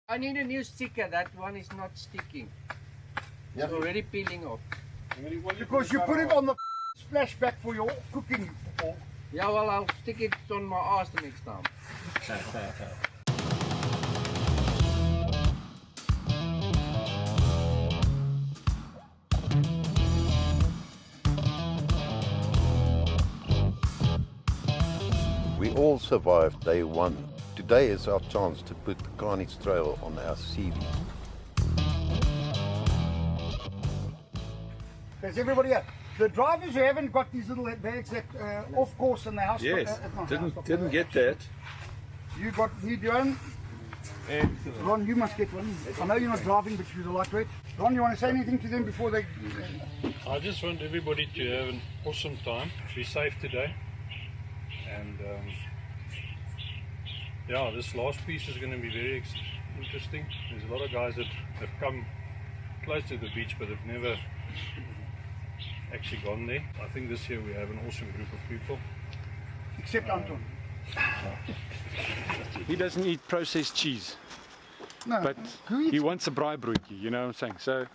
I need a new sticker. That one is not sticking. It's already peeling off. Because you put it on the splashback for your cooking. Yeah, well, I'll stick it on my ass the next time. We all survived day one. Today is our chance to put the Carnage Trail on our CV. There's everybody here. The drivers who haven't got these little bags that off course in the house. Yes, didn't get that. You need your own. Excellent. Ron, you must get one. I know you're not driving, but you're the lightweight. Ron, you want to say anything to them before they... I just want everybody to have an awesome time. Be safe today. And yeah, this last piece is going to be very interesting. There's a lot of guys that have come close to the beach but have never actually gone there. I think this year we have an awesome group of people. Except Anton. He doesn't eat processed cheese. No, but he wants a braaibroodjie, you know what I'm saying? So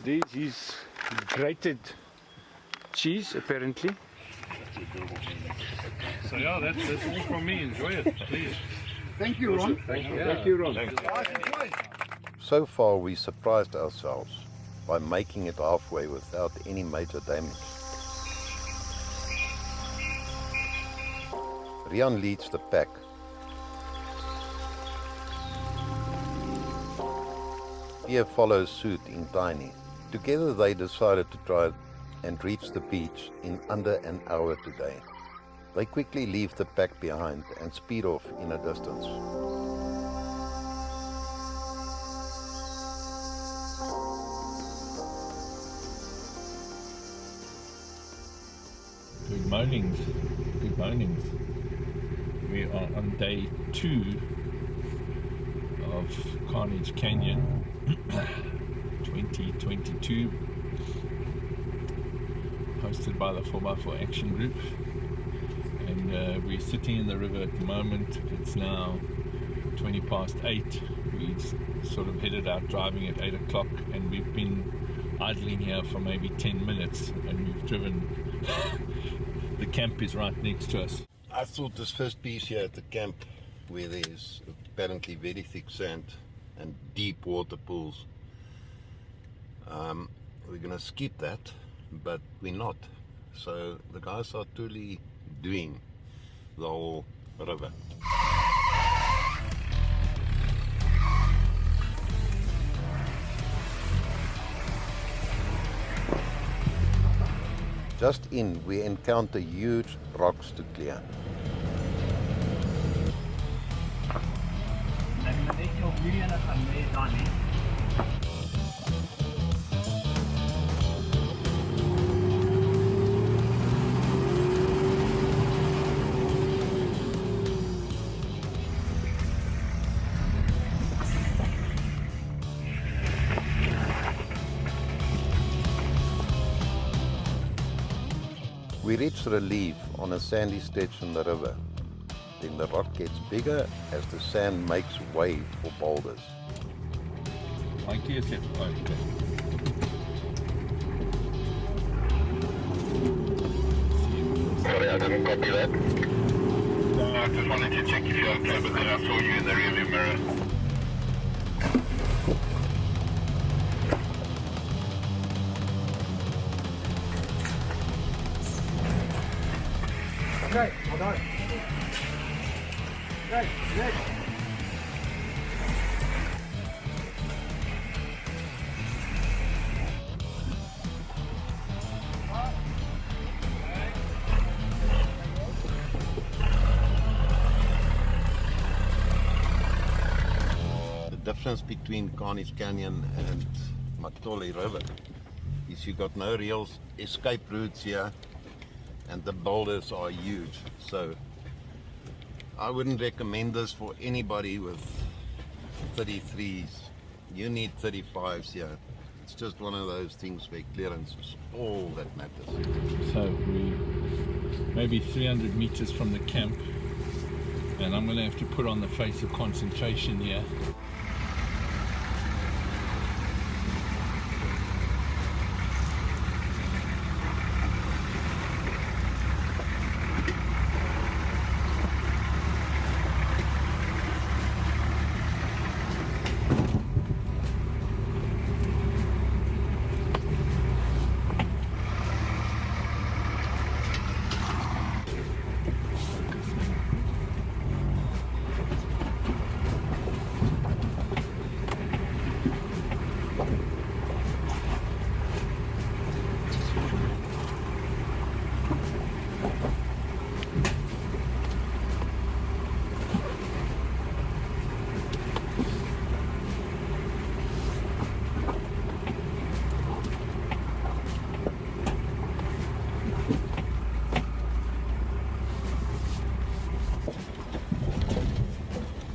these is grated cheese apparently. So yeah, that's all from me. Enjoy it, please. Thank you, Ron. Thank you, Ron. So far we surprised ourselves by making it halfway without any major damage. Rian leads the pack. Pierre follows suit in tiny. Together they decided to try and reach the beach in under an hour today. They quickly leave the pack behind and speed off in a distance. Good mornings. We are on day 2 of Carnage Canyon 2022, hosted by the 4x4 Action Group, and we're sitting in the river at the moment. It's now 20 past 8. We sort of headed out driving at 8 o'clock, and we've been idling here for maybe 10 minutes, and we've driven. The camp is right next to us. I thought this first piece here at the camp, where there's apparently very thick sand and deep water pools, we're going to skip that, but we're not. So the guys are truly doing the whole river. Just in, we encounter huge rocks to clear. We reach relief on a sandy stretch in the river. Then the rock gets bigger as the sand makes way for boulders. Thank you. Sorry, I didn't copy that. No, I just wanted to check if you're okay, but then I saw you in the rearview mirror. Okay, well done. Okay, next. The difference between Carnage Canyon and Matole River is you got no real escape routes here, and the boulders are huge. So I wouldn't recommend this for anybody with 33s. You need 35s here. It's just one of those things where clearance is all that matters. So we maybe 300 meters from the camp, And I'm going to have to put on the face of concentration here.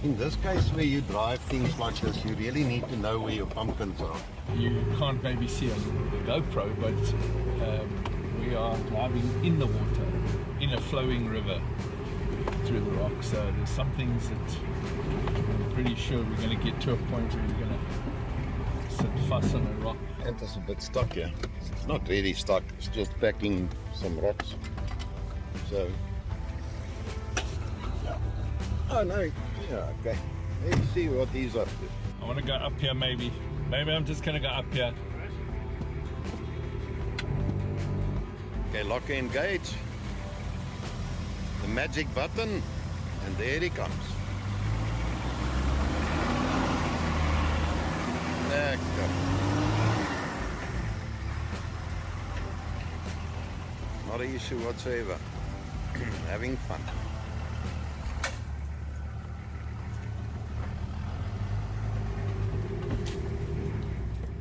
In this case where you drive things like this, you really need to know where your pumpkins are. You can't maybe see on the GoPro, but we are driving in the water, in a flowing river through the rocks. So there's some things that I'm pretty sure we're going to get to a point where we're going to sit fast on a rock. And it's a bit stuck here. It's not really stuck, it's just packing some rocks. So, yeah. Oh no, yeah, okay. Let's see what he's up to. I want to go up here maybe. Maybe I'm just going to go up here. Okay, lock and engage. The magic button, and there he comes. There he comes. Not an issue whatsoever. Having fun.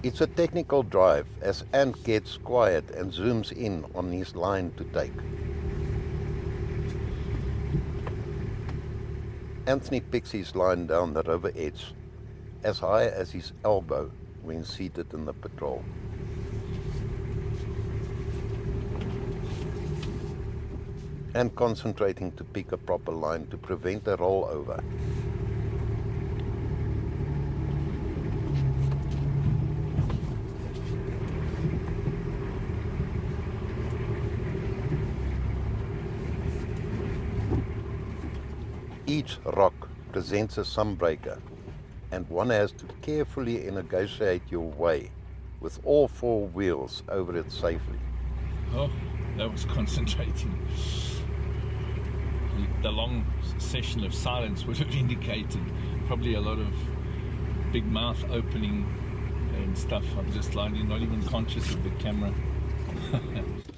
It's a technical drive as Ant gets quiet and zooms in on his line to take. Anthony picks his line down the river edge as high as his elbow when seated in the patrol. And concentrating to pick a proper line to prevent a rollover. Each rock presents a sunbreaker, and one has to carefully negotiate your way with all four wheels over it safely. Oh, that was concentrating. The long session of silence would have indicated probably a lot of big mouth opening and stuff. I'm just not even conscious of the camera.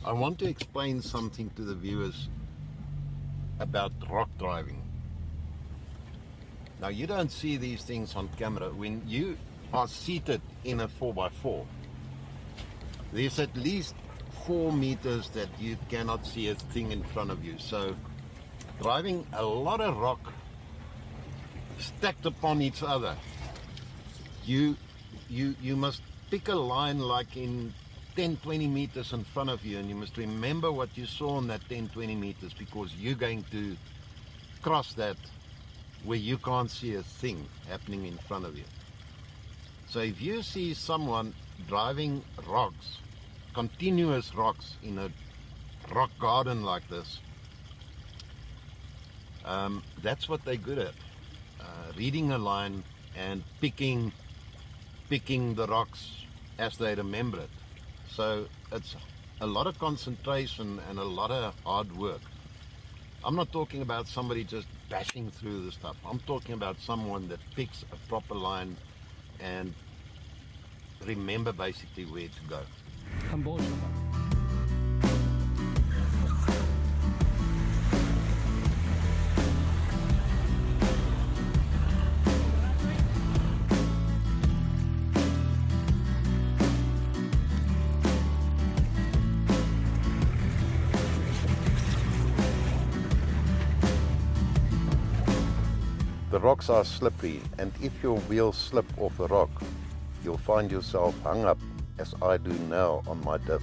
I want to explain something to the viewers about rock driving. Now, you don't see these things on camera. When you are seated in a 4x4, there's at least 4 meters that you cannot see a thing in front of you. So driving a lot of rock stacked upon each other, you must pick a line like in 10-20 meters in front of you, and you must remember what you saw in that 10-20 meters, because you're going to cross that where you can't see a thing happening in front of you. So if you see someone driving rocks, continuous rocks in a rock garden like this, that's what they're good at. Reading a line and picking the rocks as they remember it. So it's a lot of concentration and a lot of hard work. I'm not talking about somebody just bashing through the stuff. I'm talking about someone that picks a proper line and remember basically where to go. The rocks are slippery, and if your wheels slip off a rock, you'll find yourself hung up, as I do now on my diff.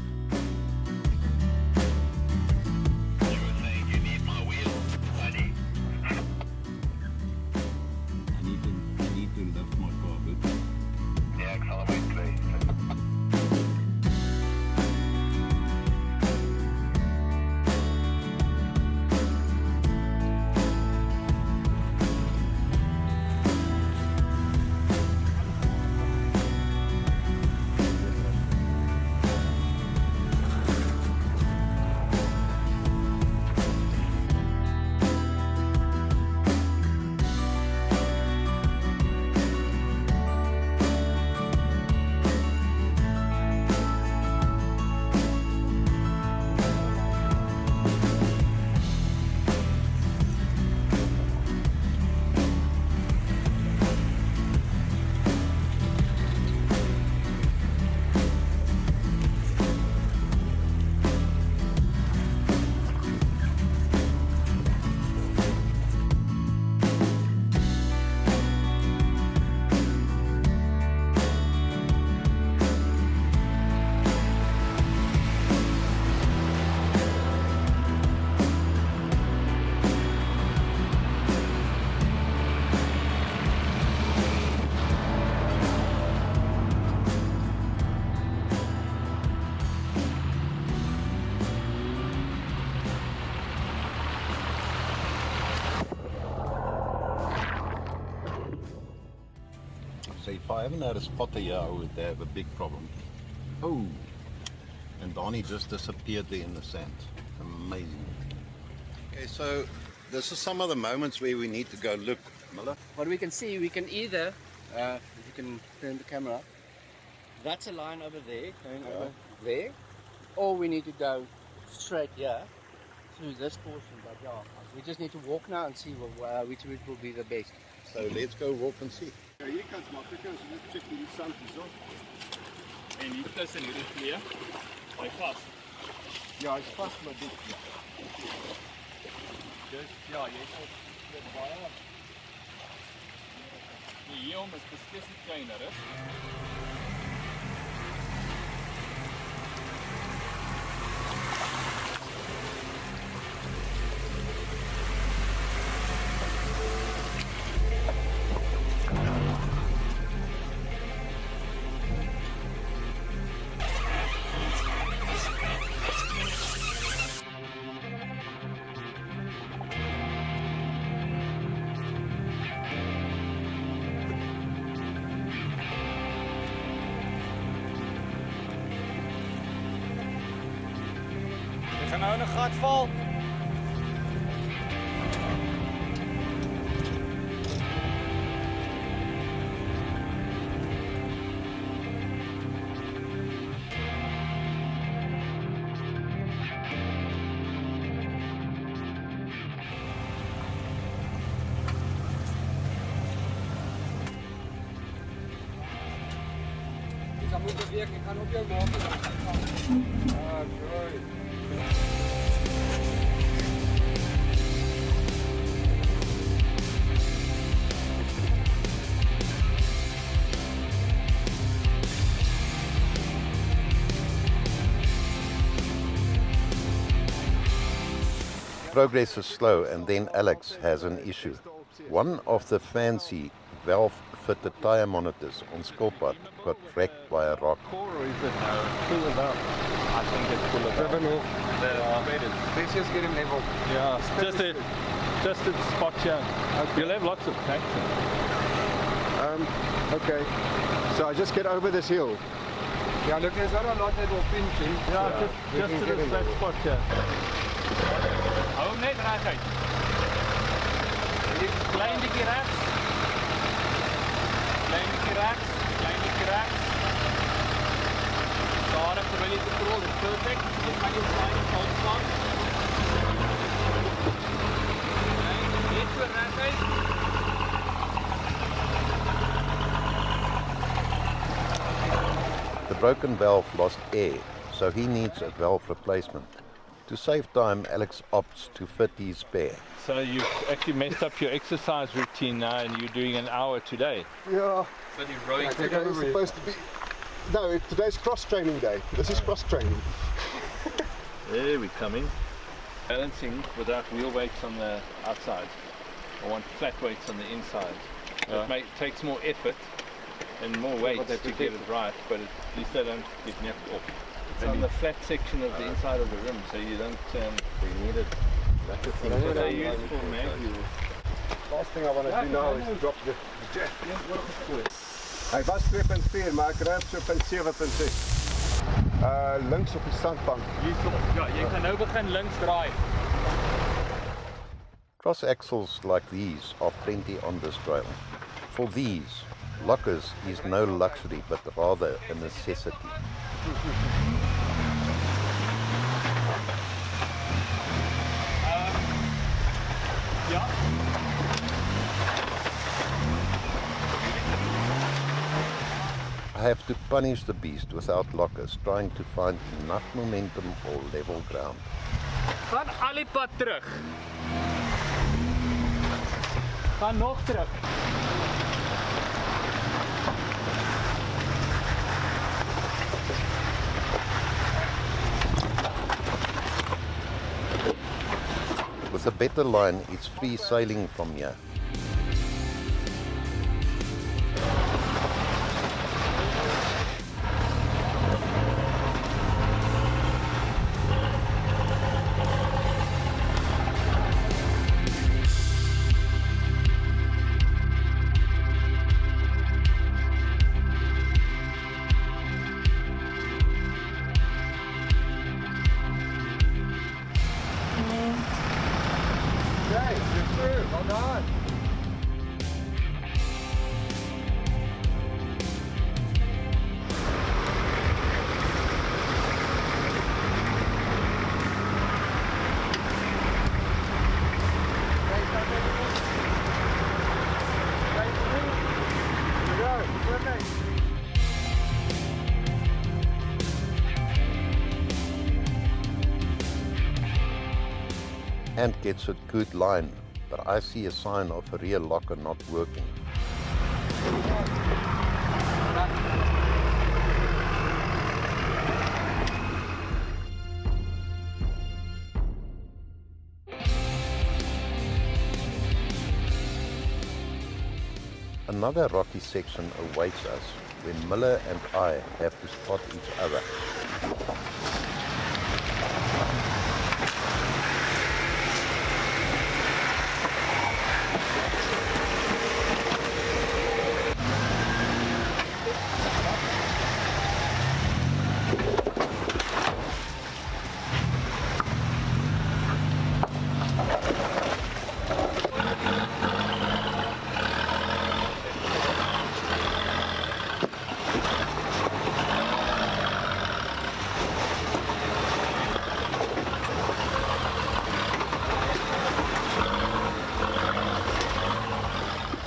So if I haven't had a spotter here, I would have a big problem. Oh, and Donnie just disappeared there in the sand. Amazing. Okay, so this is some of the moments where we need to go look. Miller? What we can see, we can either, if you can turn the camera up, that's a line over there, going over there, or we need to go straight here through this portion. But yeah, we just need to walk now and see which route will be the best. So let's go walk and see. Ja, hier kan het makkelijker, so just check die sand is op. En hier tussen hierdie twee, hy vas. Ja, hy's vas maar dit. Dus ja, jy sal dit baie. Die hierom is beslis nie kleiner is. Gaan nou in 'n gat val. Dus dan moeten we weer, ik ga op jou maken. Ah, sorry. Progress is slow, and then Alex has an issue. One of the fancy valve-fitted tire monitors on Skulpad got wrecked by a rock. Or is it full of up? I think it's full of up. Let's just get him level. Yeah, just a spot here. You'll have lots of traction. Okay, so I just get over this hill. Yeah, look, there's not a lot that will pinch him. Yeah, just to this flat spot here. Hou hom net reguit. Klein bietjie regs. Klein bietjie regs, klein bietjie regs. Stadig terwyl jy control, it's perfect. Jy kan jou slide hold slaan. Net so reguit. The broken valve lost air, so he needs a valve replacement. To save time, Alex opts to fit his spare. So you've actually messed up your exercise routine now and you're doing an hour today. Yeah, So die rowing I think it's supposed to be. No, today's cross-training day. This is cross-training. There we come in. Balancing without wheel weights on the outside. I want flat weights on the inside. It takes more effort and more weight to get it right, but at least they don't get napped off. It's on the flat section of the inside of the rim, so you don't need it. That's the thing that they use for manuals. Last thing I want to do now is drop the jack. Hy was 2.4, maar ek ry op so 0.7.6. Links op die sandbank. Ja, jy kan nou begin links draai. Cross axles like these are plenty on this trail. For these, lockers is no luxury but rather a necessity. Ja. I have to punish the beast without lockers, trying to find enough momentum or level ground. Gaan al die pad terug. Gaan nog terug. With a better line, it's free sailing from here. and gets a good line, but I see a sign of a rear locker not working. Another rocky section awaits us when Miller and I have to spot each other.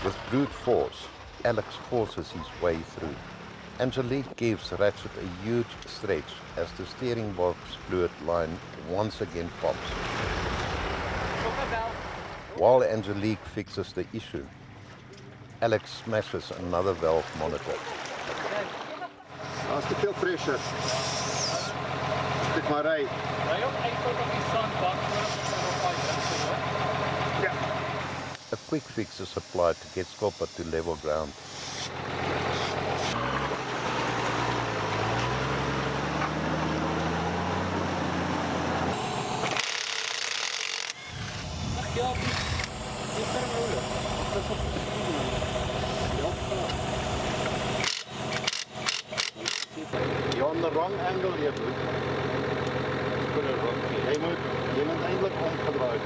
With brute force, Alex forces his way through. Angelique gives Ratchet a huge stretch as the steering box fluid line once again pops. While Angelique fixes the issue, Alex smashes another valve monitor. Daar's te veel pressure. Dit maar ry. Ry op uitkom op die sandbank voor op 5 minute, hoor. Ja. A quick fix is applied to get Scopper to level ground. You're on the wrong angle here, bro. Jy moet eintlik omgedraai.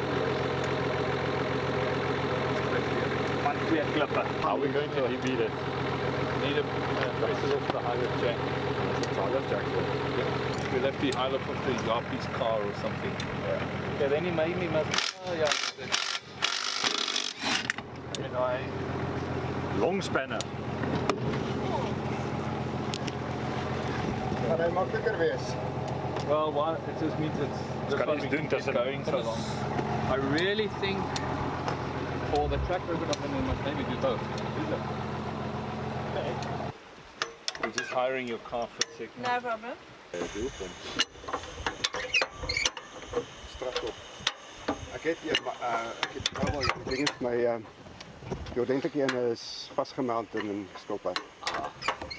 Van 2 klippe. How are we going to beat it? Need a pressure off the Isle of Jack. Isle of Jack. Yeah. We'll have to Isle of the Yapi's car or something. Yeah, then he made me must. Oh yeah. And I Long spanner. Gaan hy makliker wees? Well, why, it just means it's this kan one iets we doen can keep tussen- going so long. I really think for the track ribbon of we must maybe do both. We're just hiring your car for a second. No problem. Strak op. Ek het wel dinge vir my die ordentlike een is vasgemount in 'n stopper.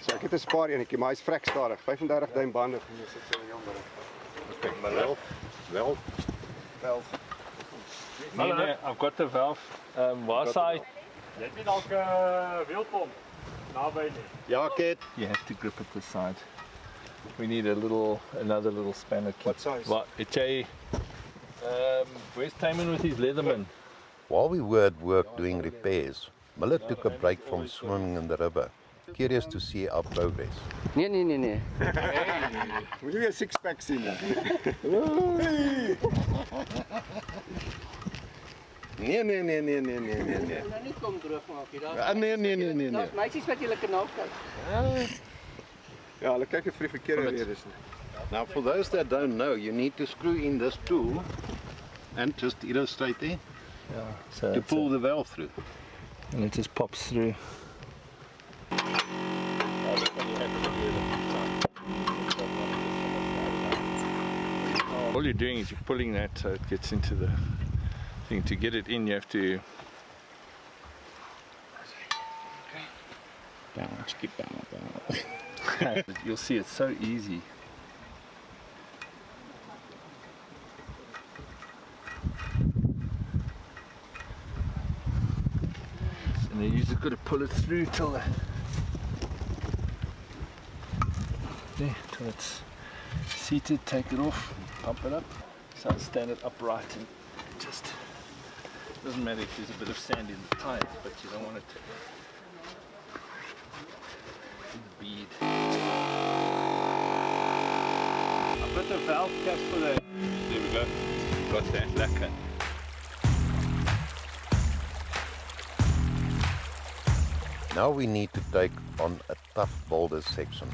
So ek het 'n spaar enetjie, maar hy's vrek stadig. 35 duim bande vir my sit so jammer. Okay, maar wel. Nee, I've got the valve. Waar's hy? Jy het nie dalk wielpomp naby nie. Ja, Ket. You have to grip at the side. We need another little spanner kit. What size? What? Where's Taman with his Leatherman? While we were at work doing repairs, Miller took a break from swimming in the river, curious to see our progress. Nee. Moet jy 'n six-pack sien? Nee. Nou nie kom droog maak hier. Nee. Daar's meisies wat julle kanaal kyk. Ja, hulle kyk net vir die verkeerde redes. Now for those that don't know, you need to screw in this tool and just illustrate there So to pull the valve through. and it just pops through. All you're doing is you're pulling that so it gets into the thing. To get it in, you have to Balance, keep balance. you'll see it's so easy. And then you just got to pull it through till till it's seated. Take it off, pump it up, so stand it upright, and just doesn't matter if there's a bit of sand in the tires, but you don't want it in the bead. I've got the valve cap for the. There we go. Got that lacquer. Now we need to take on a tough boulder section.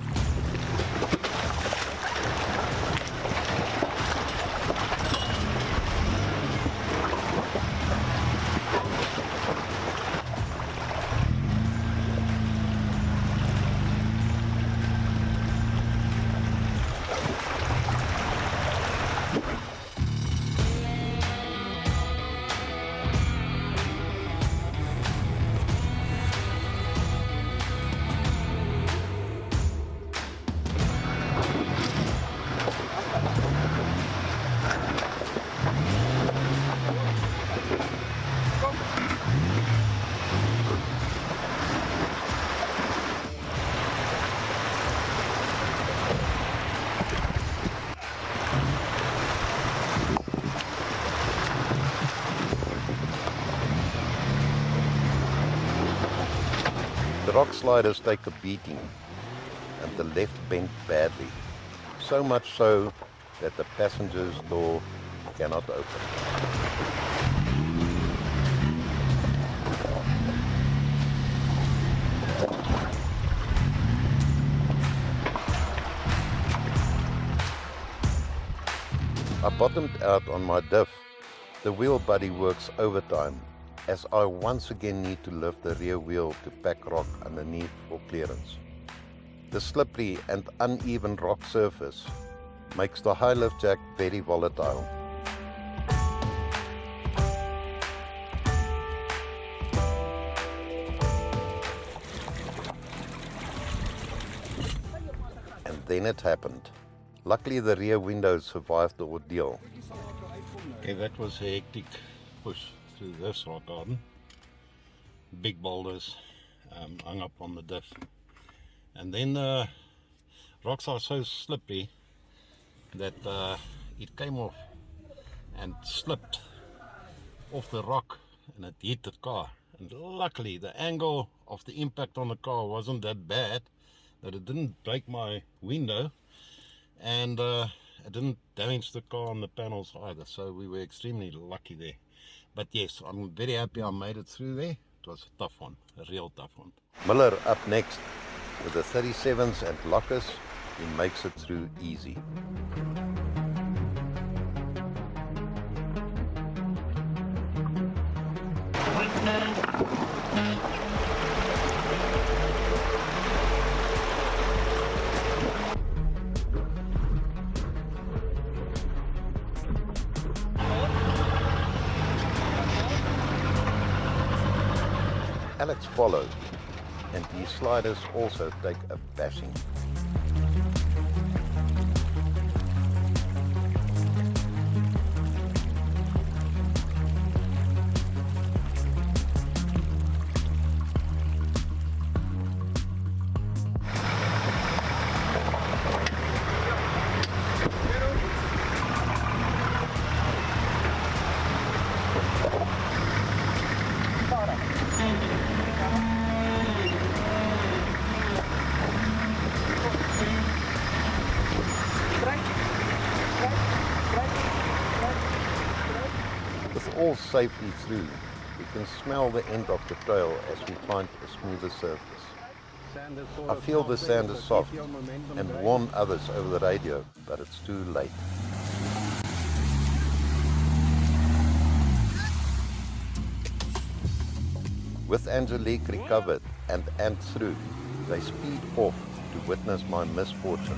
rock sliders take a beating and the left bent badly, so much so that the passenger's door cannot open. I bottomed out on my diff. The wheel buddy works overtime as I once again need to lift the rear wheel to pack rock underneath for clearance. The slippery and uneven rock surface makes the high lift jack very volatile. And then it happened. Luckily the rear window survived the ordeal. Okay, that was a hectic push through this rock garden. Big boulders hung up on the diff. And then the rocks are so slippery that it came off and slipped off the rock and it hit the car. And luckily the angle of the impact on the car wasn't that bad that it didn't break my window, and it didn't damage the car on the panels either, so we were extremely lucky there. But yes, I'm very happy I made it through there. It was a tough one, a real tough one. Miller up next with the 37s and lockers. He makes it through easy. Alex followed, and these sliders also take a bashing. With all safely through, we can smell the end of the trail as we find a smoother surface. I feel the sand is soft and warn others over the radio, but it's too late. With Angelique recovered and through, they speed off to witness my misfortune.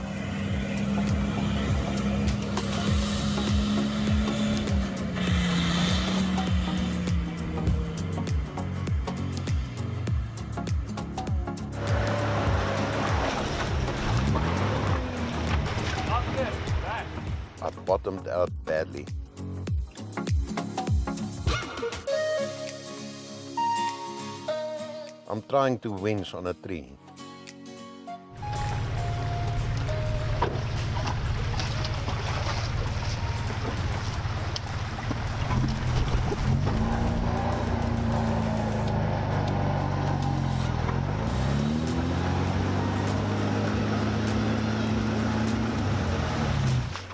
I bottomed out badly. I'm trying to winch on a tree.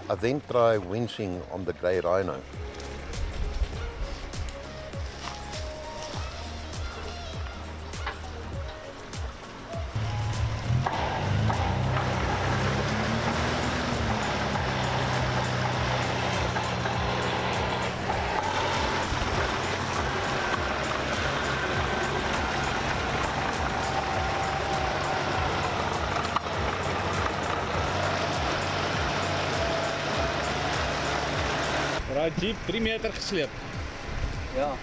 I then try winching on the grey rhino. Daai jeep 3 meter gesleep. Ja.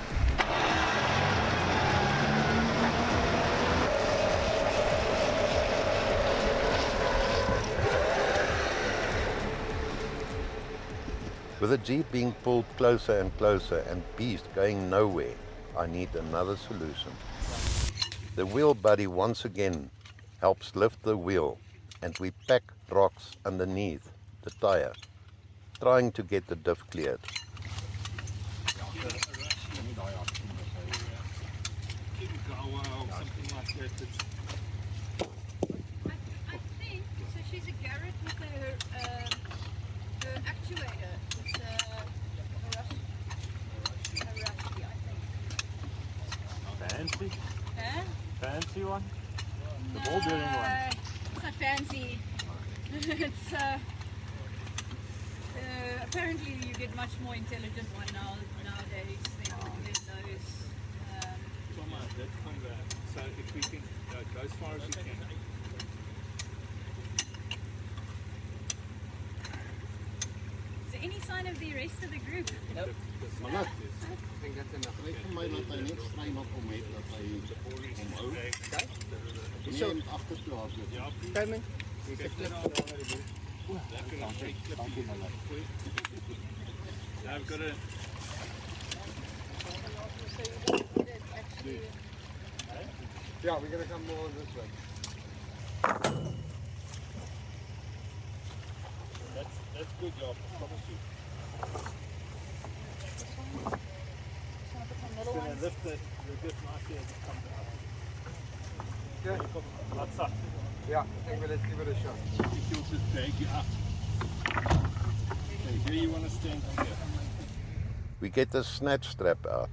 With the jeep being pulled closer and closer and beast going nowhere, I need another solution. The wheel buddy once again helps lift the wheel and we pack rocks underneath the tire, trying to get the diff cleared. The bouldering one. It's not fancy. It's apparently you get much more intelligent one nowadays than those. Thomas, let's come back. So if we can go as far as you can. Is there any sign of the rest of the group? Maar net, ek dink dit is nog net vir my dat hy net streng op hom het dat hy hom hou. Nee, om agter te laat dit. Ja, Carmen, I've got a Yeah, we're gonna come more this way. that's good job, I promise you. It's gonna lift the good nicely as it comes out. Okay. What's up? Yeah, I think let's give it a shot. If you'll just drag you up. Okay, here you want to stand here. We get the snatch strap out.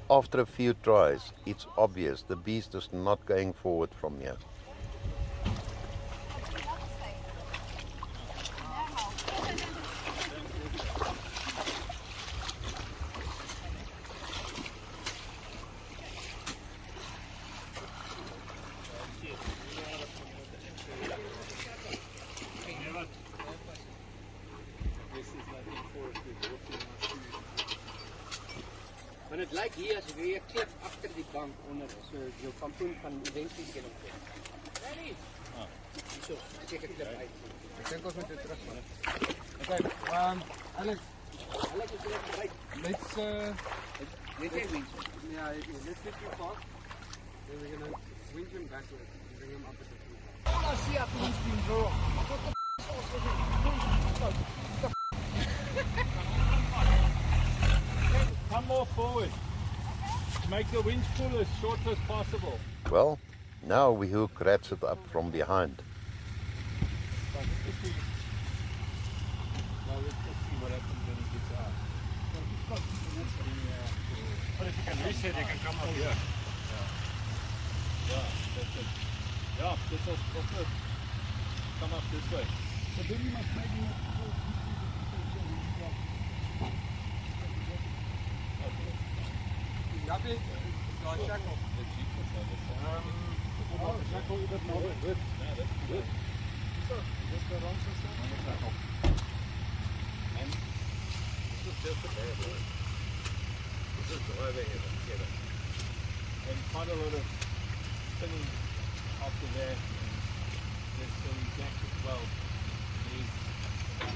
After a few tries, it's obvious the beast is not going forward from here. Maar het lijkt hier alsof je klip achter die bank onder is. So jou kampoen van eventueel kan opklim. Ready? Zo, ek het klip uit. Ek dink ons moet dit terug man. Okay, Alex. Alex is net right. Let's Weet jy wens? yeah, let's get you fast. Then we're gonna swing him backwards and bring him up at the tree. Oh, I see up in this team, bro. Come more forward. Make the winch pull as short as possible. Well, now we hook Ratchet up from behind. Now let's just see what happens when he gets out. But if you can reset, you can come up here. Yeah, that's it. Yeah, that's it. Come up this way. So then you must make it. Happy? So I shackle. Shackle you got now. Good. Yeah, that's good. Just the wrong system. And this is just a bad one. This is driving it together. And quite a lot of spinning after that. And there's some jack as well. There's about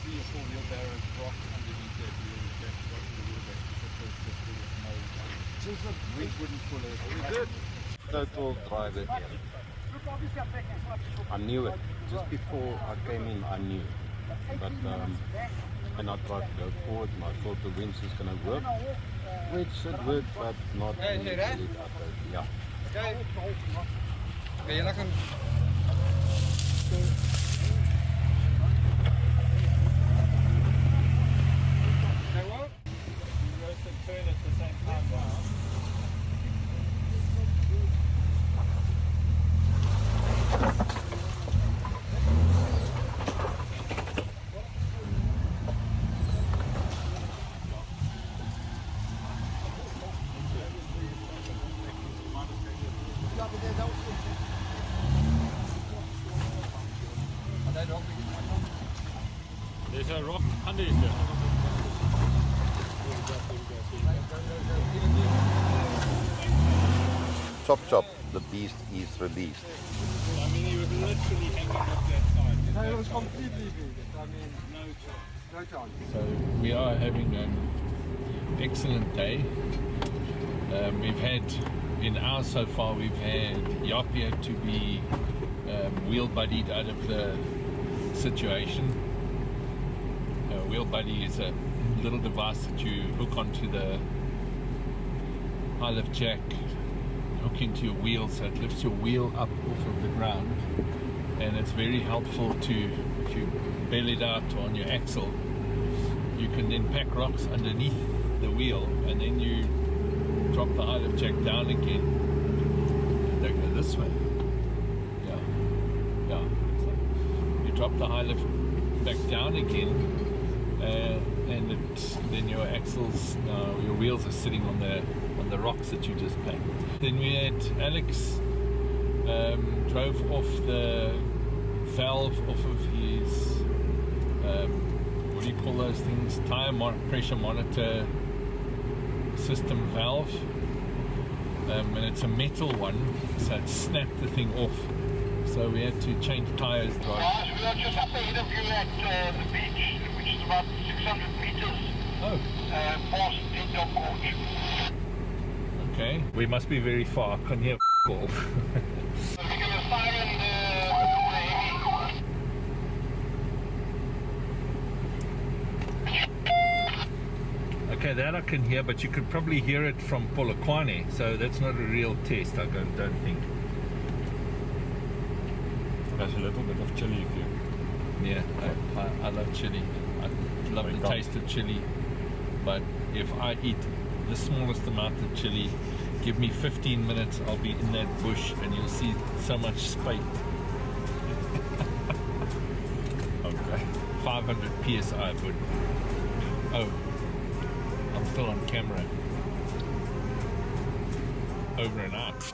3 or 4 wheelbarrows rock underneath that wheel. Jack got the wheelbarrow. Wind wouldn't pull it. Total driver here. I knew it. Just before I came in, I knew. But and I tried to go forward and I thought the winch is going to work. Which should work, but not really. Yeah. Okay. Okay, julle kan Turn at the same time now. There's a rock under you there. Chop chop, the beast is released. I mean, he was literally hanging off that side. No, it was completely vegan. I mean, no chance. So we are having an excellent day. We've had, in ours so far, we've had Yapia to be wheel buddied out of the situation. Wheel buddy is a little device that you hook onto the high lift jack, hook into your wheel, so it lifts your wheel up off of the ground, and it's very helpful to, if you bail it out on your axle, you can then pack rocks underneath the wheel, and then you drop the high lift jack down again. They go this way. Yeah. So you drop the high lift back down again, and then your axles, your wheels are sitting on the rocks that you just packed. Then we had Alex drove off the valve off of his what do you call those things? Pressure monitor system valve, and it's a metal one, so it snapped the thing off. So we had to change tires. We are just up ahead of you at the beach, which is about 600 meters past Dog Gorge. Okay, we must be very far. I can't hear all. So we're going to siren the Okay, that I can hear, but you could probably hear it from Polokwane, so that's not a real test, I don't think. There's a little bit of chili if you... Yeah, I love chili. I love the taste of chili, but if I eat the smallest amount of chili, give me 15 minutes, I'll be in that bush and you'll see so much spate. Okay. 500 psi, but oh, I'm still on camera. Over and out.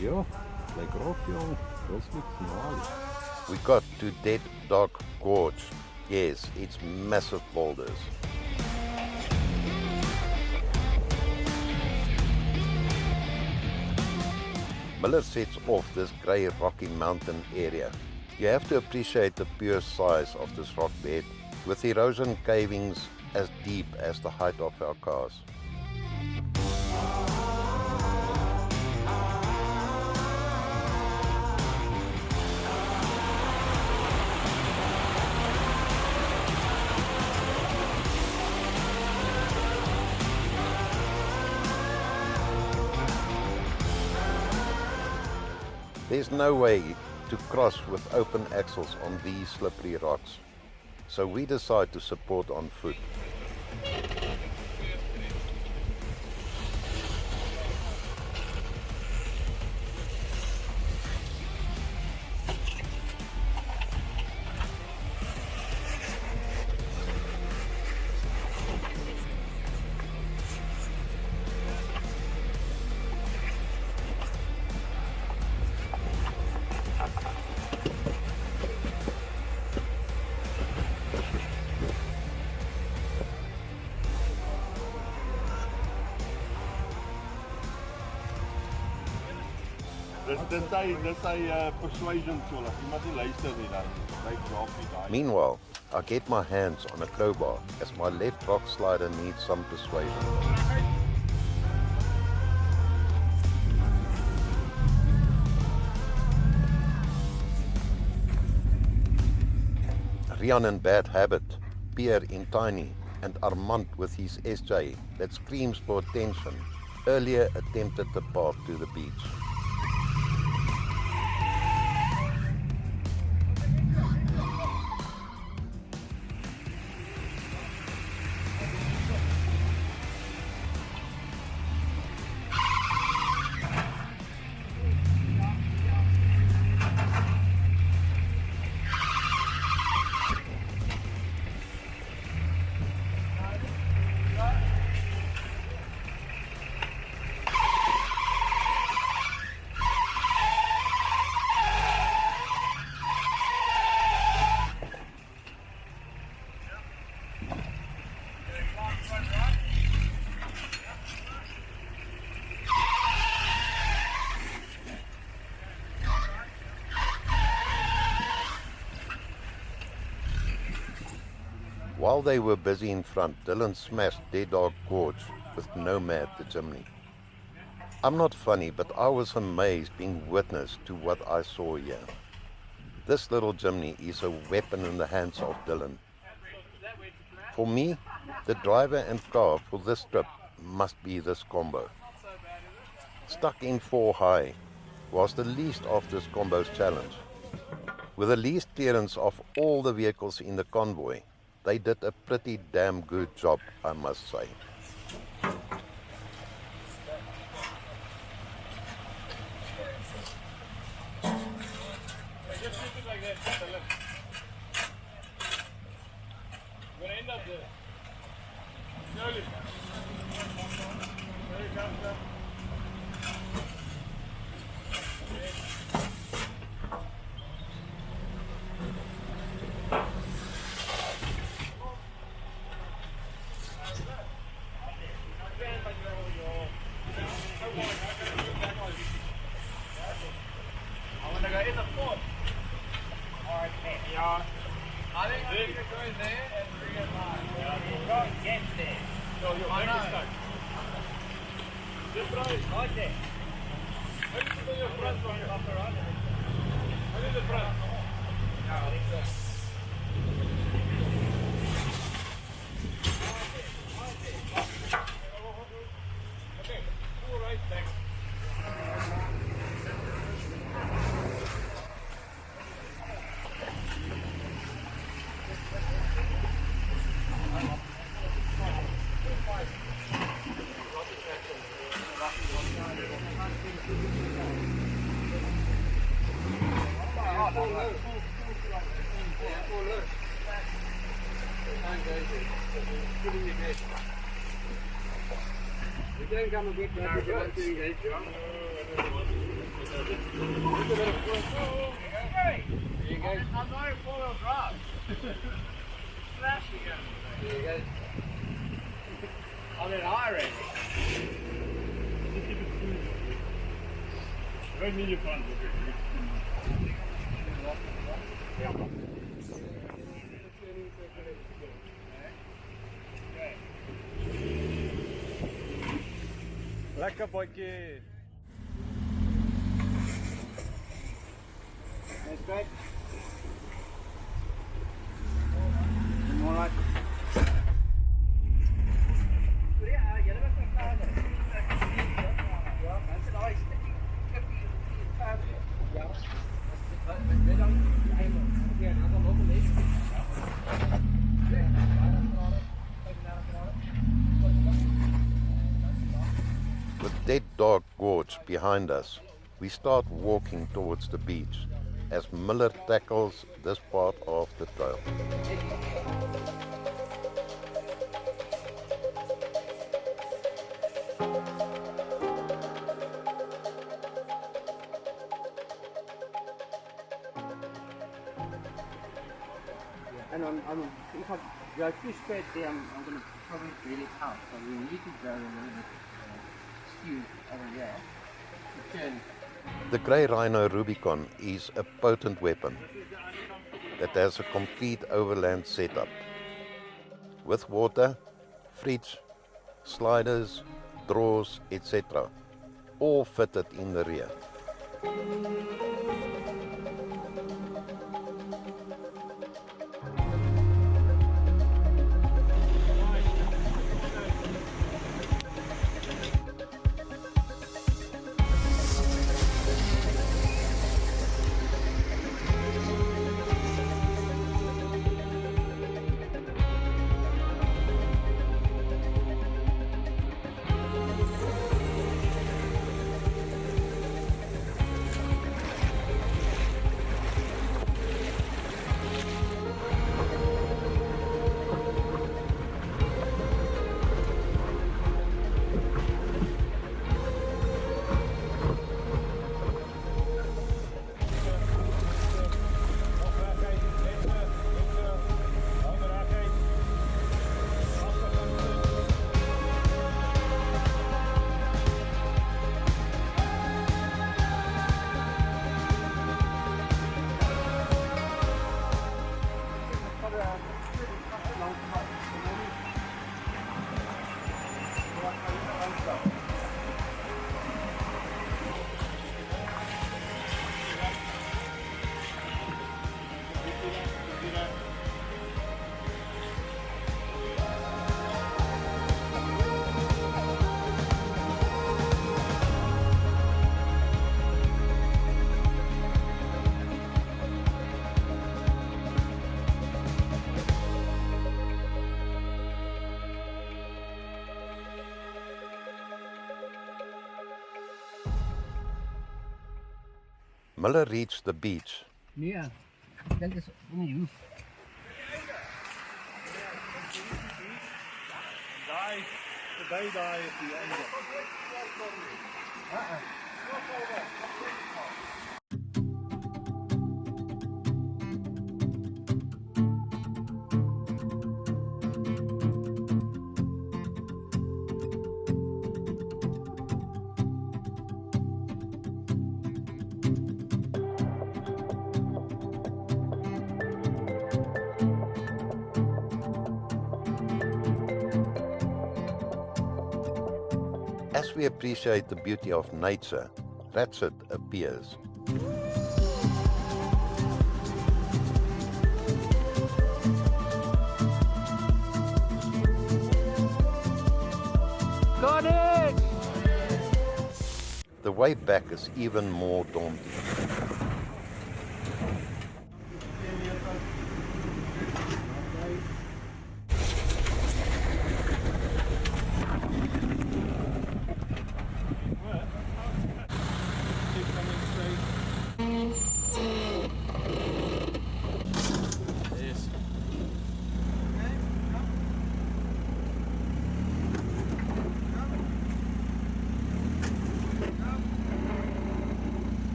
Ja, lekker op jong. Dat is goed. We got to Dead Dog Gorge. Yes, it's massive boulders. Miller sets off this grey rocky mountain area. You have to appreciate the pure size of this rock bed, with erosion cavings as deep as the height of our cars. There's no way to cross with open axles on these slippery rocks, so we decide to support on foot. Dis sy persuasion tool. As iemand nie luister nie, dan lyk raak nie daai. Meanwhile, I get my hands on a crowbar as my left rock slider needs some persuasion. Rian in bad habit, Pierre in tiny, and Armand with his SJ that screams for attention earlier attempted the path to the beach. While they were busy in front, Dylan smashed their Dog Gorge with Nomad the Jimny. I'm not funny, but I was amazed being witness to what I saw here. This little Jimny is a weapon in the hands of Dylan. For me, the driver and car for this trip must be this combo. Stuck in 4 high was the least of this combo's challenge. With the least clearance of all the vehicles in the convoy, they did a pretty damn good job, I must say. Lekker potjie. That's great. More like. With Dead Dog Gorge behind us, we start walking towards the beach as Miller tackles this part of the trail. And if I go too straight there, I'm going to probably really out. So we need to go a little bit skewed over there to turn. The Grey Rhino Rubicon is a potent weapon that has a complete overland setup with water, fridge, sliders, drawers, etc. all fitted in the rear. Miller reached the beach. Yeah, that is only you. As we appreciate the beauty of nature, Ratchet appears. Got it! The way back is even more daunting.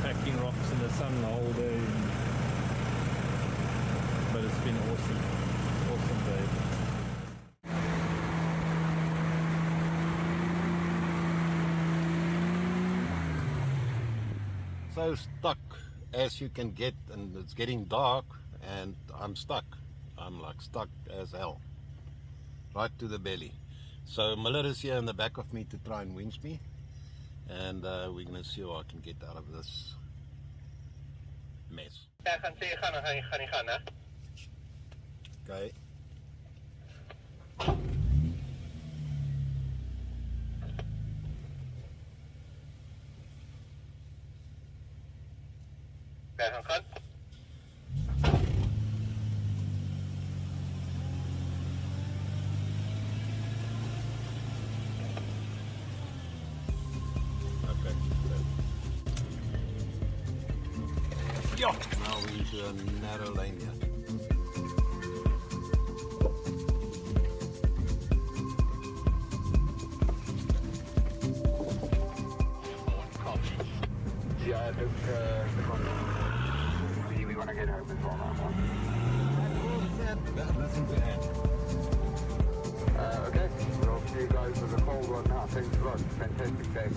Packing rocks in the sun the whole day, but it's been awesome day. So stuck as you can get, and it's getting dark and I'm stuck. I'm like stuck as hell, right to the belly. So Miller is here in the back of me to try and winch me, and we're going to see what I can get out of this mess. Okay. Now we're into a narrow lane here. Yeah, I think we want to get home as well now. Nothing to add. Okay, we'll see you guys with a cold one now. Thanks a lot. Fantastic day.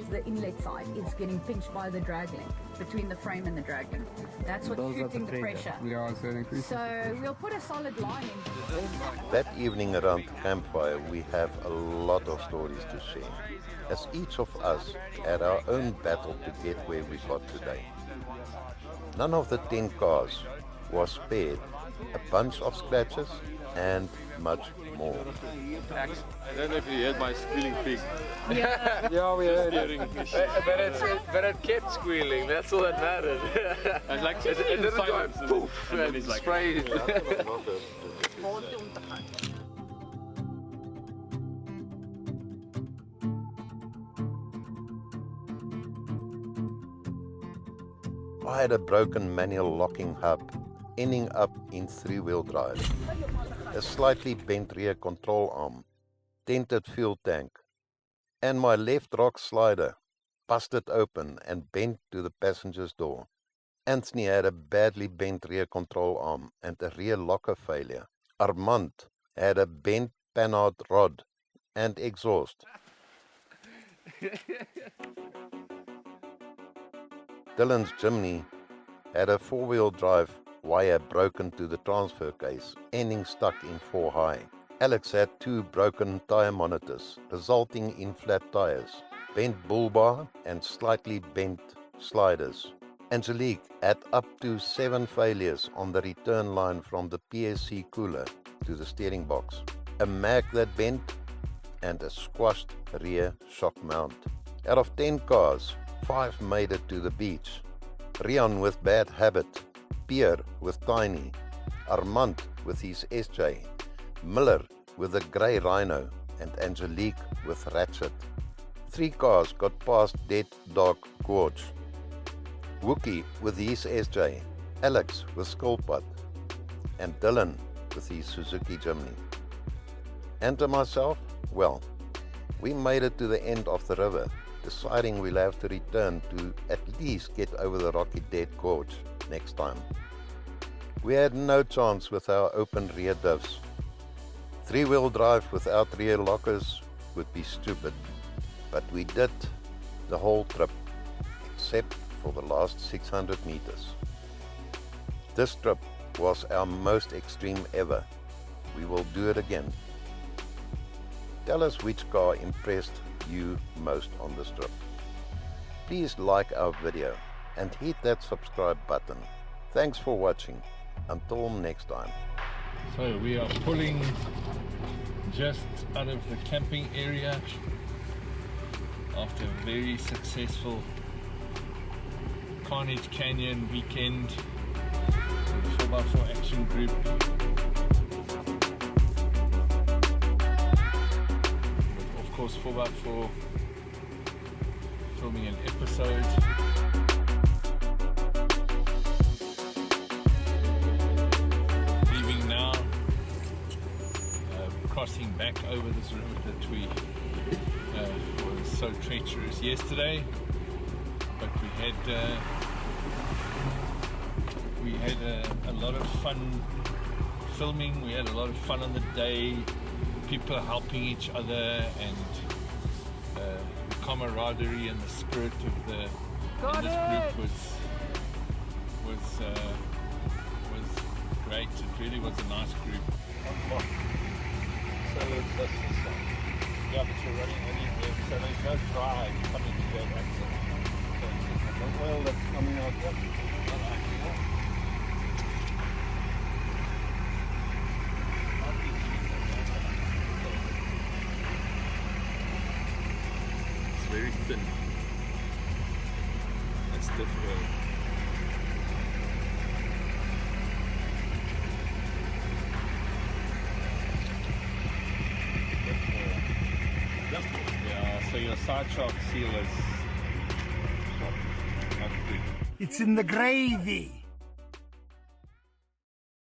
The inlet side is getting pinched by the drag link between the frame and the drag link. That's what's shooting the pressure. So we'll put a solid line in. That evening around the campfire, we have a lot of stories to share, as each of us had our own battle to get where we got today. None of the 10 cars was spared, a bunch of scratches and much more. I don't know if you heard my squealing pig. Yeah. Yeah, we heard But it kept squealing, that's all that mattered. And like it didn't go poof and it's like sprayed. I had a broken manual locking hub, ending up in 3-wheel drive, a slightly bent rear control arm, dented fuel tank, and my left rock slider busted open and bent to the passenger's door. Anthony had a badly bent rear control arm and a rear locker failure. Armand had a bent panhard rod and exhaust. Dylan's Jimny had a 4-wheel drive wire broken to the transfer case, ending stuck in 4 high. Alex had 2 broken tire monitors, resulting in flat tires, bent bull bar and slightly bent sliders. Angelique had up to 7 failures on the return line from the PSC cooler to the steering box, a mag that bent and a squashed rear shock mount. Out of 10 cars, 5 made it to the beach. Rian with Bad Habit, Pierre with Tiny, Armand with his SJ, Miller with the Grey Rhino, and Angelique with Ratchet. 3 cars got past Dead Dog Gorge. Wookie with his SJ, Alex with Skulpad, and Dylan with his Suzuki Jimny. And to myself, well, we made it to the end of the river, deciding we'll have to return to at least get over the rocky Dead Gorge next time. We had no chance with our open rear diffs. 3-wheel drive without rear lockers would be stupid, but we did the whole trip except for the last 600 meters. This trip was our most extreme ever. We will do it again. Tell us which car impressed you most on this trip. Please like our video and hit that subscribe button. Thanks for watching. Until next time. So we are pulling just out of the camping area after a very successful Carnage Canyon weekend with the 4x4 action group. With, of course, 4x4 filming an episode. Leaving now, crossing back over this river that we was so treacherous yesterday, but we had a lot of fun filming. We had a lot of fun on the day, people helping each other, and the camaraderie and the spirit of this group was great. It really was a nice group. So yeah, but you're running anywhere, so there's no drive coming to that accident. So the oil that's coming out, yep, not actually. It's very thin. That's different. Yeah, so your side shock seal is not good. It's in the gravy.